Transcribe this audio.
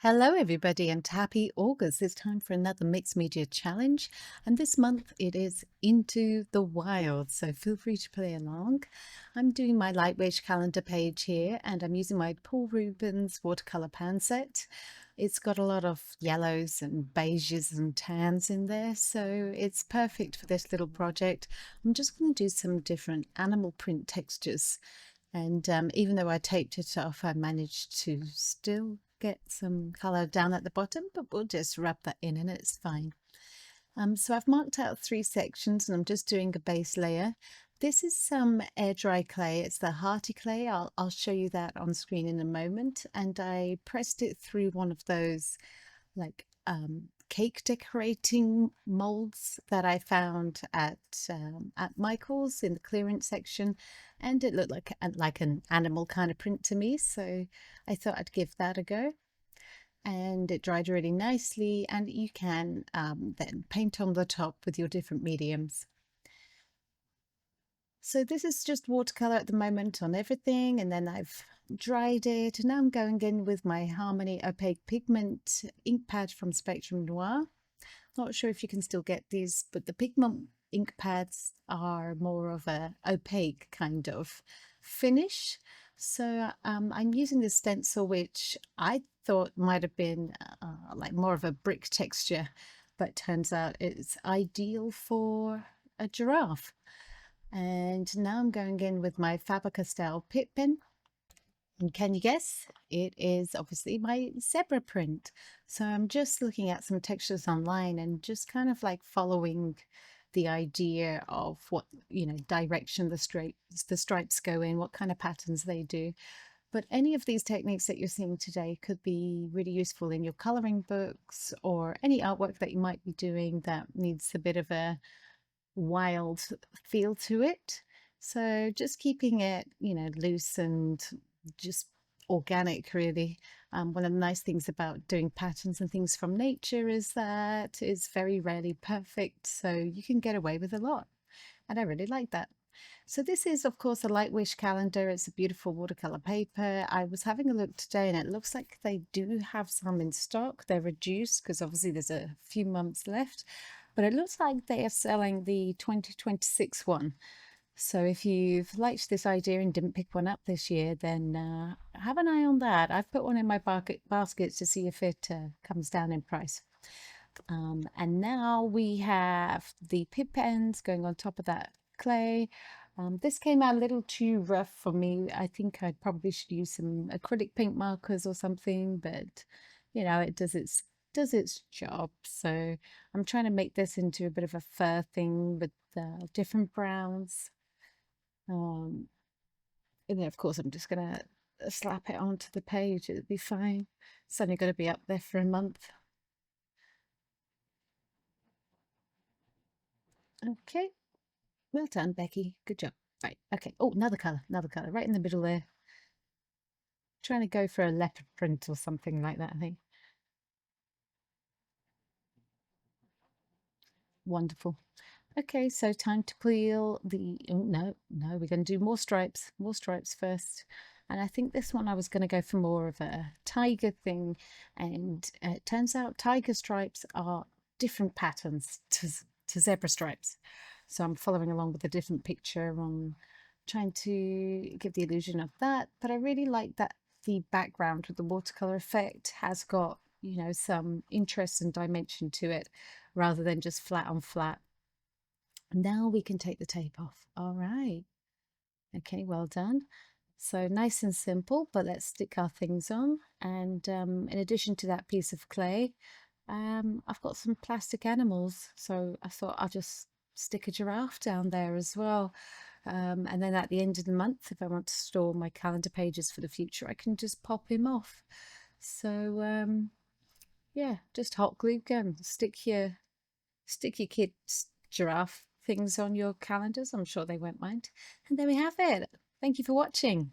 Hello, everybody, and happy August. It's time for another mixed media challenge. And this month it is Into the Wild. So feel free to play along. I'm doing my Lightwish calendar page here, and I'm using my Paul Rubens watercolor pan set. It's got a lot of yellows and beiges and tans in there, so it's perfect for this little project. I'm just going to do some different animal print textures. And even though I taped it off, I managed to still get some colour down at the bottom, but we'll just rub that in and it's fine. So I've marked out 3 sections and I'm just doing a base layer. This is some air dry clay. It's the Hearty clay. I'll show you that on screen in a moment. And I pressed it through one of those like cake decorating molds that I found at Michael's in the clearance section, and it looked like an animal kind of print to me, so I thought I'd give that a go. And it dried really nicely, and you can then paint on the top with your different mediums. So this is just watercolor at the moment on everything, and then I've dried it, and now I'm going in with my Harmony Opaque Pigment ink pad from Spectrum Noir. Not sure if you can still get these, but the pigment ink pads are more of a opaque kind of finish. So I'm using this stencil, which I thought might have been like more of a brick texture, but turns out it's ideal for a giraffe. And now I'm going in with my Faber-Castell Pitt pen. And can you guess? It is obviously my zebra print. So I'm just looking at some textures online and just kind of like following the idea of what, direction the stripes go in, what kind of patterns they do. But any of these techniques that you're seeing today could be really useful in your coloring books or any artwork that you might be doing that needs a bit of a wild feel to it. So just keeping it, loose and just organic, really. One of the nice things about doing patterns and things from nature is that it's very rarely perfect, so you can get away with a lot. And I really like that. So this is, of course, a Lightwish calendar. It's a beautiful watercolor paper. I was having a look today and it looks like they do have some in stock. They're reduced because obviously there's a few months left, but it looks like they are selling the 2026 one. So if you've liked this idea and didn't pick one up this year, then have an eye on that. I've put one in my basket to see if it comes down in price. And now we have the pip ends going on top of that clay. This came out a little too rough for me. I think I probably should use some acrylic paint markers or something, but it does its job. So I'm trying to make this into a bit of a fur thing with different browns. And then of course I'm just gonna slap it onto the page. It'll be fine. It's only going to be up there for a month. Okay. Well done, Becky. Good job. Right. Okay. Oh, another color right in the middle there. Trying to go for a leopard print or something like that, I think. Wonderful. Okay, so time to peel the, oh, no, we're going to do more stripes first. And I think this one I was going to go for more of a tiger thing. And it turns out tiger stripes are different patterns to zebra stripes. So I'm following along with a different picture on trying to give the illusion of that. But I really like that the background with the watercolor effect has got, some interest and dimension to it rather than just flat on flat. Now we can take the tape off. All right. Okay, well done. So nice and simple, but let's stick our things on. And in addition to that piece of clay, I've got some plastic animals. So I thought I'll just stick a giraffe down there as well. And then at the end of the month, if I want to store my calendar pages for the future, I can just pop him off. So yeah, just hot glue gun. Stick your kids' giraffe things on your calendars. I'm sure they won't mind. And there we have it. Thank you for watching.